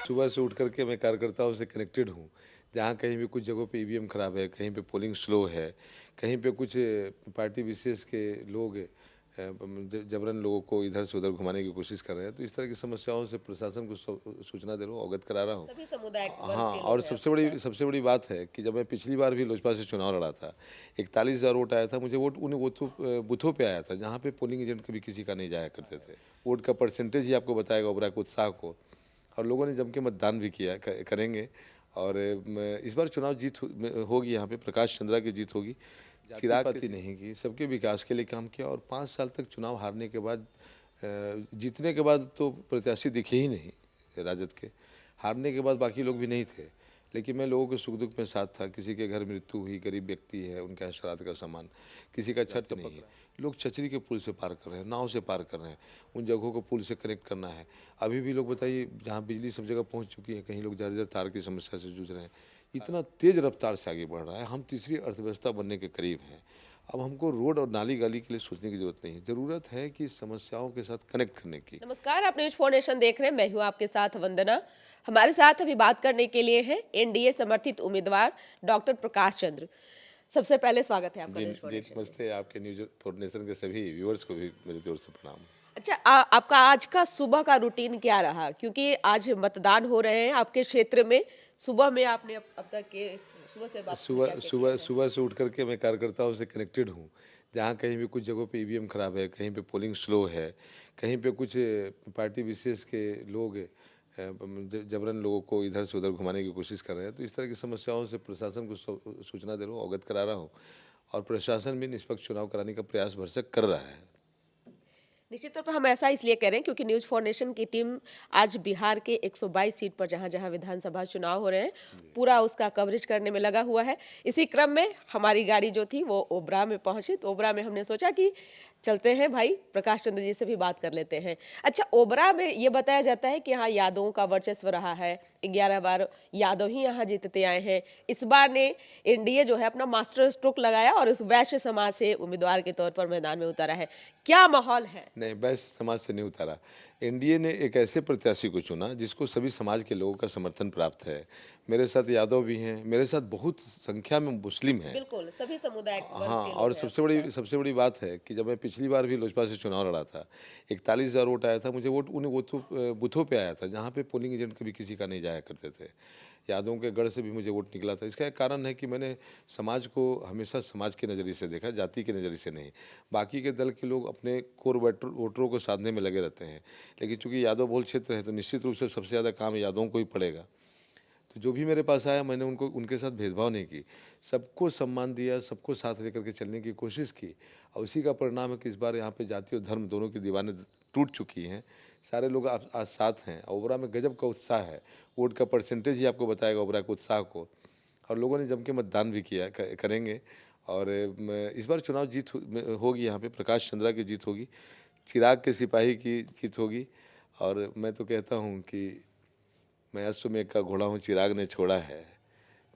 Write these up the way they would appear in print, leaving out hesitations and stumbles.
सुबह से उठ कर के मैं कार्यकर्ताओं से कनेक्टेड हूँ। जहाँ कहीं भी कुछ जगहों पे ईवीएम खराब है, कहीं पे पोलिंग स्लो है, कहीं पे कुछ पार्टी विशेष के लोग जबरन लोगों को इधर से उधर घुमाने की कोशिश कर रहे हैं। तो इस तरह की समस्याओं से प्रशासन को सूचना दे रहा हूँ, अवगत करा रहा हूँ। सभी समुदाय वर्ग हाँ, के और लोग हैं आपके साथ। सबसे बड़ी बात है कि जब मैं पिछली बार भी लोजपा से चुनाव लड़ा था, 41,000 वोट आया था। मुझे वोट उन बूथों पे आया था जहाँ पे पोलिंग एजेंट कभी किसी का नहीं जाया करते थे। वोट का परसेंटेज ही आपको बताएगा ओबरा के उत्साह को। और लोगों ने जम के मतदान भी किया, करेंगे। और इस बार चुनाव जीत होगी, यहाँ पे प्रकाश चंद्रा की जीत होगी। चिराग पाती नहीं की, सबके विकास के लिए काम किया। और 5 साल तक चुनाव हारने के बाद, जीतने के बाद तो प्रत्याशी दिखे ही नहीं राजद के, हारने के बाद बाकी लोग भी नहीं थे। लेकिन मैं लोगों के सुख दुख में साथ था। किसी के घर मृत्यु हुई, गरीब व्यक्ति है, उनका है श्राद्ध का सामान, किसी का छठ नहीं है, लोग छचरी के पुल से पार कर रहे हैं, नाव से पार कर रहे हैं। उन जगहों को पुल से कनेक्ट करना है। अभी भी लोग बताइए, जहाँ बिजली सब जगह पहुँच चुकी है, कहीं लोग जर्जर तार की समस्या से जूझ रहे हैं। इतना तेज़ रफ्तार से आगे बढ़ रहा है। हम तीसरी अर्थव्यवस्था बनने के करीब हैं। अब हमको रोड और नाली गाली के लिए सोचने की जरूरत नहीं है, ज़रूरत है कि समस्याओं के साथ कनेक्ट करने की। नमस्कार, आप न्यूज फाउंडेशन देख रहे हैं। मैं हूं आपके साथ वंदना। हमारे साथ अभी बात करने के लिए हैं एनडीए समर्थित उम्मीदवार डॉक्टर प्रकाश चंद्र। सबसे पहले स्वागत है आपका जी न्यूज जी, फाउंडेशन में। नमस्ते। आपके न्यूज फाउंडेशन के सभी व्यूअर्स को भी मेरी तरफ से प्रणाम। अच्छा, आपका आज का सुबह का रूटीन क्या रहा? क्योंकि आज मतदान हो रहे हैं आपके क्षेत्र में। सुबह में आपने अब तक के सुबह से बात क्या सुबह क्या किया सुबह है? सुबह से उठ कर के मैं कार्यकर्ताओं से कनेक्टेड हूँ। जहाँ कहीं भी कुछ जगहों पे ईवीएम खराब है, कहीं पे पोलिंग स्लो है, कहीं पे कुछ पार्टी विशेष के लोग जबरन लोगों को इधर से उधर घुमाने की कोशिश कर रहे हैं। तो इस तरह की समस्याओं से प्रशासन को सूचना दे रहा हूँ, अवगत करा रहा हूँ। और प्रशासन भी निष्पक्ष चुनाव कराने का प्रयास भरसक कर रहा है। निश्चित तौर पर हम ऐसा इसलिए कह रहे हैं क्योंकि न्यूज फाउंडेशन की टीम आज बिहार के 122 सीट पर जहां जहां विधानसभा चुनाव हो रहे हैं, पूरा उसका कवरेज करने में लगा हुआ है। इसी क्रम में हमारी गाड़ी जो थी वो ओबरा में पहुंची, तो ओबरा में हमने सोचा कि चलते हैं भाई, प्रकाश चंद्र जी से भी बात कर लेते हैं। अच्छा, ओबरा में ये बताया जाता है कि यहाँ यादवों का वर्चस्व रहा है, 11 बार यादव ही यहाँ जीतते आए हैं। इस बार ने एनडीए जो है अपना मास्टर स्ट्रोक लगाया और उस वैश्य समाज से उम्मीदवार के तौर पर मैदान में उतारा है। क्या माहौल है? नहीं, वैश्य समाज से नहीं उतारा। एनडीए ने एक ऐसे प्रत्याशी को चुना जिसको सभी समाज के लोगों का समर्थन प्राप्त है। मेरे साथ यादव भी हैं, मेरे साथ बहुत संख्या में मुस्लिम हैं। बिल्कुल, सभी समुदाय वर्ग हाँ, के और लोग हैं आपके साथ। सबसे बड़ी बात है कि जब मैं पिछली बार भी लोजपा से चुनाव लड़ा था, 41,000 वोट आया था। मुझे वोट उन बूथों पे आया था जहाँ पे पोलिंग एजेंट कभी किसी का नहीं जाया करते थे। यादवों के गढ़ से भी मुझे वोट निकला था। इसका एक कारण है कि मैंने समाज को हमेशा समाज के नज़रिए से देखा, जाति के नज़रिए से नहीं। बाकी के दल के लोग अपने कोर वोटरों को साधने में लगे रहते हैं, लेकिन चूंकि यादव बहुल क्षेत्र है तो निश्चित रूप से सबसे ज़्यादा काम यादवों को ही पड़ेगा। तो जो भी मेरे पास आया, मैंने उनके साथ भेदभाव नहीं की, सबको सम्मान दिया, सबको साथ लेकर के चलने की कोशिश की। और उसी का परिणाम है कि इस बार यहाँ पे जाति और धर्म दोनों की दीवारें टूट चुकी हैं। सारे लोग आज साथ हैं। ओबरा में गजब का उत्साह है। वोट का परसेंटेज ही आपको बताएगा ओबरा के उत्साह को। और लोगों ने जम के मतदान भी किया, करेंगे। और इस बार चुनाव जीत होगी, यहाँ पे प्रकाश चंद्रा की जीत होगी, चिराग के सिपाही की जीत होगी। और मैं तो कहता हूँ कि मैं अश्वमेघ का घोड़ा हूँ, चिराग ने छोड़ा है,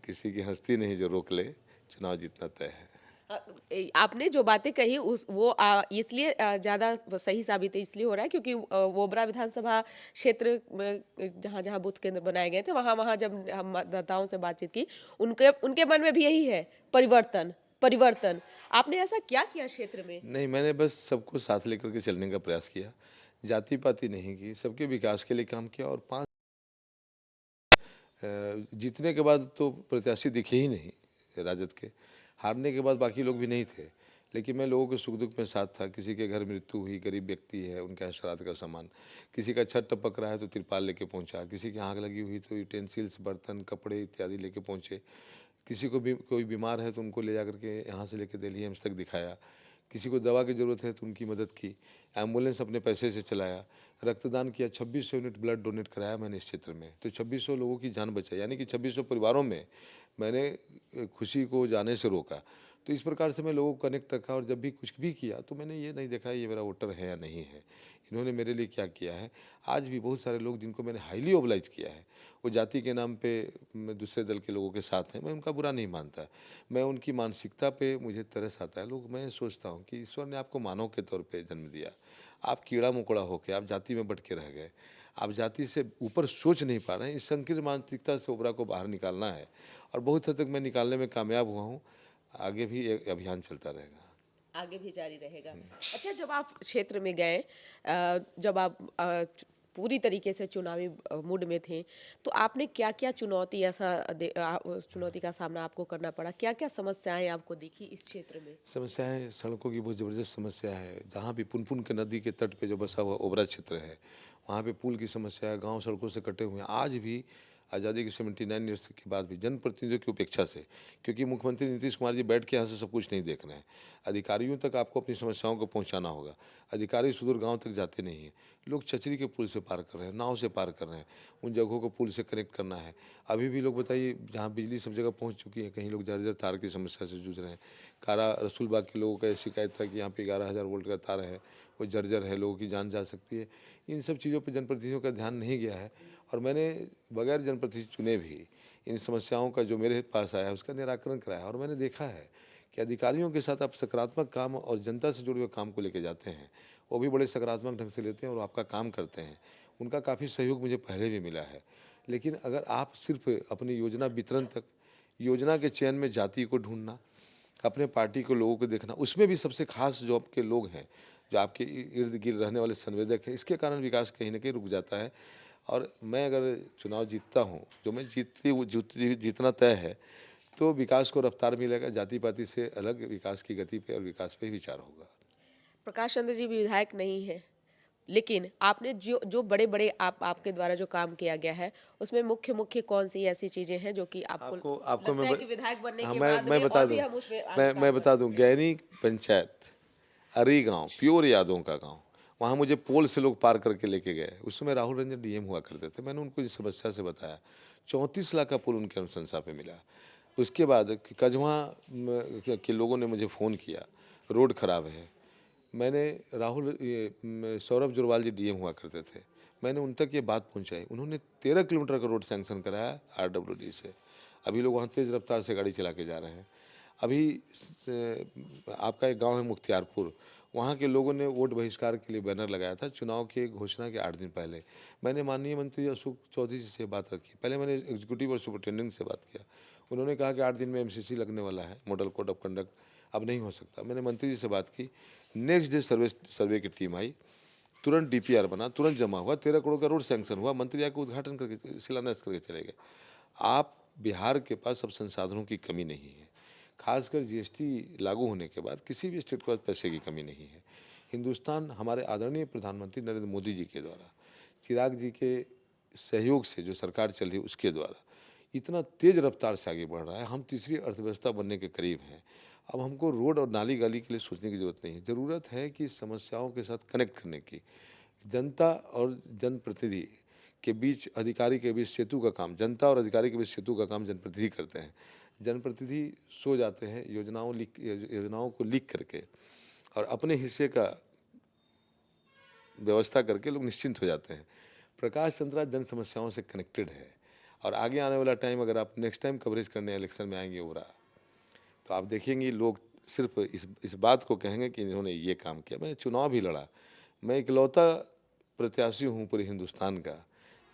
किसी की हस्ती नहीं जो रोक ले, चुनाव जीतना तय है। आपने जो बातें कही उस वो इसलिए ज़्यादा सही साबित इसलिए हो रहा है क्योंकि वोबरा विधानसभा क्षेत्र में जहाँ जहाँ बूथ केंद्र बनाए गए थे, वहाँ वहाँ जब हम मतदाताओं से बातचीत की, उनके उनके मन में भी यही है, परिवर्तन परिवर्तन। आपने ऐसा क्या किया क्षेत्र में? नहीं, मैंने बस सबको साथ लेकर के चलने का प्रयास किया, जाति पाति नहीं की, सबके विकास के लिए काम किया। और जीतने के बाद तो प्रत्याशी दिखे ही नहीं राजद के, हारने के बाद बाकी लोग भी नहीं थे। लेकिन मैं लोगों के सुख दुख में साथ था। किसी के घर मृत्यु हुई, गरीब व्यक्ति है, उनका है श्राद्ध का सामान, किसी का छत टपक रहा है तो तिरपाल लेके पहुंचा, किसी की आग लगी हुई तो यूटेंसिल्स, बर्तन, कपड़े इत्यादि लेके पहुंचे, किसी को भी कोई बीमार है तो उनको ले जा करके यहाँ से लेके दिल्ली एम्स तक दिखाया, किसी को दवा की ज़रूरत है तो उनकी मदद की, एम्बुलेंस अपने पैसे से चलाया, रक्तदान किया, 2600 यूनिट ब्लड डोनेट कराया मैंने इस क्षेत्र में। तो 2600 लोगों की जान बचाई, यानी कि 2600 परिवारों में मैंने खुशी को जाने से रोका। तो इस प्रकार से मैं लोगों को कनेक्ट रखा। और जब भी कुछ भी किया तो मैंने ये नहीं देखा ये मेरा वोटर है या नहीं है, इन्होंने मेरे लिए क्या किया है। आज भी बहुत सारे लोग जिनको मैंने हाईली ओबलाइज किया है, वो जाति के नाम पे दूसरे दल के लोगों के साथ हैं, मैं उनका बुरा नहीं मानता। मैं उनकी मानसिकता पे मुझे तरस आता है। लोग, मैं सोचता हूँ कि ईश्वर ने आपको मानव के तौर पे जन्म दिया, आप कीड़ा मकोड़ा होके आप जाति में बट के रह गए। आप जाति से ऊपर सोच नहीं पा रहे हैं। इस संकीर्ण मानसिकता से ओबरा को बाहर निकालना है और बहुत हद तक मैं निकालने में कामयाब हुआ हूँ। आगे भी ये अभियान चलता रहेगा। आगे भी जारी रहेगा। अच्छा, जब आप क्षेत्र में गए, जब आप पूरी तरीके से चुनावी मूड में थे, तो आपने क्या क्या चुनौती का सामना आपको करना पड़ा? क्या क्या समस्याएं आपको दिखी इस क्षेत्र में? समस्याएं, सड़कों की बहुत ज़बरदस्त समस्या है। जहाँ भी पुनपुन के नदी के तट पे जो बसा हुआ ओबरा क्षेत्र है, वहाँ पे पुल की समस्या है। गांव सड़कों से कटे हुए हैं। आज भी आज़ादी के 79 ईयर्स के बाद भी जनप्रतिनिधियों की उपेक्षा से, क्योंकि मुख्यमंत्री नीतीश कुमार जी बैठ के यहाँ से सब कुछ नहीं देख रहे हैं। अधिकारियों तक आपको अपनी समस्याओं को पहुँचाना होगा। अधिकारी सुदूर गाँव तक जाते नहीं हैं। लोग चचरी के पुल से पार कर रहे हैं, नाव से पार कर रहे हैं। उन जगहों को पुल से कनेक्ट करना है। अभी भी लोग बताइए, जहाँ बिजली सब जगह पहुँच चुकी है, कहीं लोग जर्जर तार की समस्या से जूझ रहे हैं। कारा रसूलबाग के लोगों का ये शिकायत था कि यहाँ पे 11,000 वोल्ट का तार है, वो जर्जर है, लोगों की जान जा सकती है। इन सब चीज़ों पर जनप्रतिनिधियों का ध्यान नहीं गया है और मैंने बगैर जनप्रतिनिधि चुने भी इन समस्याओं का जो मेरे पास आया है उसका निराकरण कराया। और मैंने देखा है कि अधिकारियों के साथ आप सकारात्मक काम और जनता से जुड़े हुए काम को लेके जाते हैं, वो भी बड़े सकारात्मक ढंग से लेते हैं और आपका काम करते हैं। उनका काफ़ी सहयोग मुझे पहले भी मिला है। लेकिन अगर आप सिर्फ अपनी योजना वितरण तक, योजना के चयन में जाति को ढूंढना, अपने पार्टी के लोगों को देखना, उसमें भी सबसे खास जो आपके लोग हैं, जो आपके इर्द गिर्द रहने वाले संवेदक हैं, इसके कारण विकास कहीं ना कहीं रुक जाता है। और मैं अगर चुनाव जीतता हूँ, जो मैं जीतना तय है, तो विकास को रफ्तार मिलेगा। जाति पाति से अलग विकास की गति पे और विकास पे ही विचार होगा। प्रकाश चंद्र जी भी विधायक नहीं है, लेकिन आपने जो जो बड़े बड़े आपके द्वारा जो काम किया गया है, उसमें मुख्य मुख्य कौन सी ऐसी चीजें हैं जो कि आपको आपको लगता है कि विधायक बनने हाँ, के बाद मैं में बता और दूं, भी हम उसमें आगे काम मैं कर बता सकते दूं, हैं? गैनी पंचायत, अरी गांव, प्योर यादों का गांव, वहाँ मुझे पोल से लोग पार करके लेके गए। उस समय राहुल रंजन डीएम हुआ करते थे। मैंने उनको इस समस्या से बताया। 34 लाख का पुल उनके अनुशंसा पे मिला। उसके बाद कजवा के लोगों ने मुझे फ़ोन किया, रोड खराब है। मैंने सौरभ जुरवाल जी डीएम हुआ करते थे, मैंने उन तक ये बात पहुंचाई। उन्होंने 13 किलोमीटर का रोड सैंक्शन कराया आरडब्ल्यूडी से। अभी लोग वहाँ तेज़ रफ्तार से गाड़ी चला के जा रहे हैं। अभी आपका एक गांव है मुख्तियारपुर, वहाँ के लोगों ने वोट बहिष्कार के लिए बैनर लगाया था चुनाव के घोषणा के 8 दिन पहले। मैंने माननीय मंत्री अशोक चौधरी जी से बात रखी। पहले मैंने एग्जीक्यूटिव और सुपरिटेंडेंट से बात किया। उन्होंने कहा कि 8 दिन में एमसीसी लगने वाला है, मॉडल कोड ऑफ कंडक्ट, अब नहीं हो सकता। मैंने मंत्री जी से बात की। नेक्स्ट डे सर्वे की टीम आई, तुरंत डीपीआर बना, तुरंत जमा हुआ, 13 करोड़ का रोड सैंक्शन हुआ। मंत्री आके उद्घाटन करके, शिलान्यास करके चले गए। आप बिहार के पास सब संसाधनों की कमी नहीं है। खासकर जीएसटी लागू होने के बाद किसी भी स्टेट के पास पैसे की कमी नहीं है। हिंदुस्तान हमारे आदरणीय प्रधानमंत्री नरेंद्र मोदी जी के द्वारा, चिराग जी के सहयोग से जो सरकार चल रही है उसके द्वारा इतना तेज़ रफ्तार से आगे बढ़ रहा है। हम तीसरी अर्थव्यवस्था बनने के करीब हैं। अब हमको रोड और नाली गाली के लिए सोचने की ज़रूरत नहीं है। ज़रूरत है कि समस्याओं के साथ कनेक्ट करने की। जनता और जनप्रतिनिधि के बीच, अधिकारी के बीच सेतु का काम, जनता और अधिकारी के बीच सेतु का काम जनप्रतिनिधि करते हैं। जनप्रतिनिधि सो जाते हैं योजनाओं को लीक करके, और अपने हिस्से का व्यवस्था करके लोग निश्चिंत हो जाते हैं। प्रकाश चंद्रा जन समस्याओं से कनेक्टेड है। और आगे आने वाला टाइम, अगर आप नेक्स्ट टाइम कवरेज करने इलेक्शन में आएंगे ओबरा, तो आप देखेंगे लोग सिर्फ इस बात को कहेंगे कि इन्होंने ये काम किया। मैंने चुनाव भी लड़ा। मैं इकलौता प्रत्याशी हूँ पूरे हिंदुस्तान का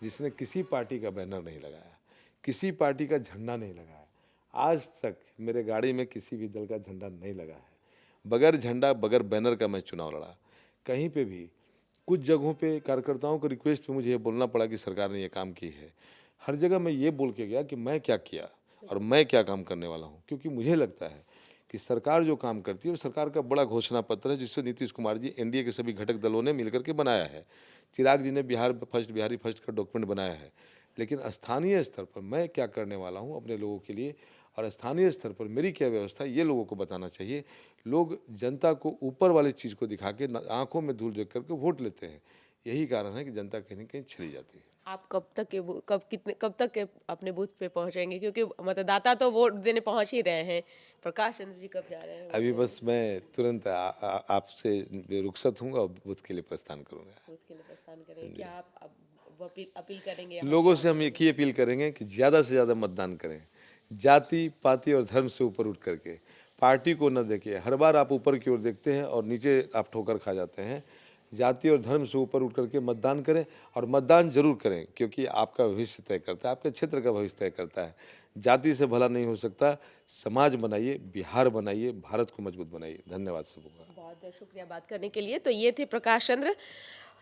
जिसने किसी पार्टी का बैनर नहीं लगाया, किसी पार्टी का झंडा नहीं लगाया। आज तक मेरे गाड़ी में किसी भी दल का झंडा नहीं लगा है। बगैर झंडा, बगैर बैनर का मैं चुनाव लड़ा। कहीं पे भी, कुछ जगहों पे कार्यकर्ताओं को रिक्वेस्ट पे मुझे ये बोलना पड़ा कि सरकार ने ये काम की है। हर जगह मैं ये बोल के गया कि मैं क्या किया और मैं क्या काम करने वाला हूँ, क्योंकि मुझे लगता है कि सरकार जो काम करती है वो सरकार का बड़ा घोषणा पत्र है, जिससे नीतीश कुमार जी, एनडीए के सभी घटक दलों ने मिलकर के बनाया है। चिराग जी ने बिहारी फर्स्ट का डॉक्यूमेंट बनाया है। लेकिन स्थानीय स्तर पर मैं क्या करने वाला हूँ अपने लोगों के लिए, और स्थानीय स्तर पर मेरी क्या व्यवस्था, ये लोगों को बताना चाहिए। लोग जनता को ऊपर वाली चीज़ को दिखा के आंखों में धूल देख करके वोट लेते हैं। यही कारण है कि जनता कहीं न कहीं चली जाती है। आप कब तक के अपने बूथ पे पहुंचेंगे, क्योंकि मतदाता तो वोट देने पहुंच ही रहे हैं? प्रकाश चंद्र जी कब जा रहे हैं? अभी बस मैं तुरंत आपसे रुखसत हूँगा और बूथ के लिए प्रस्थान करूँगा। बूथ के लिए प्रस्थान करेंगे। क्या आप अब अपील करेंगे यहाँ लोगों से हम एक ही अपील करेंगे कि ज़्यादा से ज़्यादा मतदान करें। जाति पाति और धर्म से ऊपर उठ करके पार्टी को न देखिए। हर बार आप ऊपर की ओर देखते हैं और नीचे आप ठोकर खा जाते हैं। जाति और धर्म से ऊपर उठ करके मतदान करें और मतदान जरूर करें, क्योंकि आपका भविष्य तय करता है, आपके क्षेत्र का भविष्य तय करता है। जाति से भला नहीं हो सकता। समाज बनाइए, बिहार बनाइए, भारत को मजबूत बनाइए। धन्यवाद सबको। बहुत बहुत शुक्रिया बात करने के लिए। तो ये थे प्रकाश चंद्र,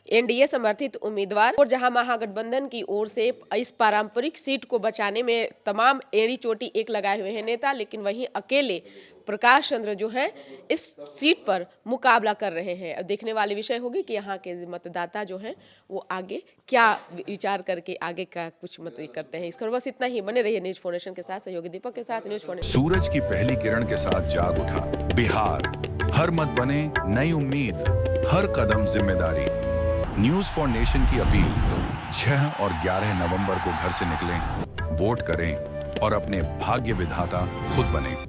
एनडीए समर्थित उम्मीदवार, और जहां महागठबंधन की ओर से इस पारंपरिक सीट को बचाने में तमाम एड़ी चोटी एक लगाए हुए हैं नेता, लेकिन वहीं अकेले प्रकाश चंद्र जो हैं इस सीट पर मुकाबला कर रहे हैं। अब देखने वाली विषय होगी कि यहाँ के मतदाता जो हैं वो आगे क्या विचार करके आगे का कुछ मत करते हैं। इस पर बस इतना ही। बने रहिए न्यूज फाउंडेशन के साथ, सहयोगी दीपक के साथ न्यूज फाउंडेशन। सूरज की पहली किरण के साथ जाग उठा बिहार, हर मत बने नई उम्मीद, हर कदम जिम्मेदारी। न्यूज फॉर नेशन की अपील, 6 और 11 नवंबर को घर से निकलें, वोट करें और अपने भाग्य विधाता खुद बने।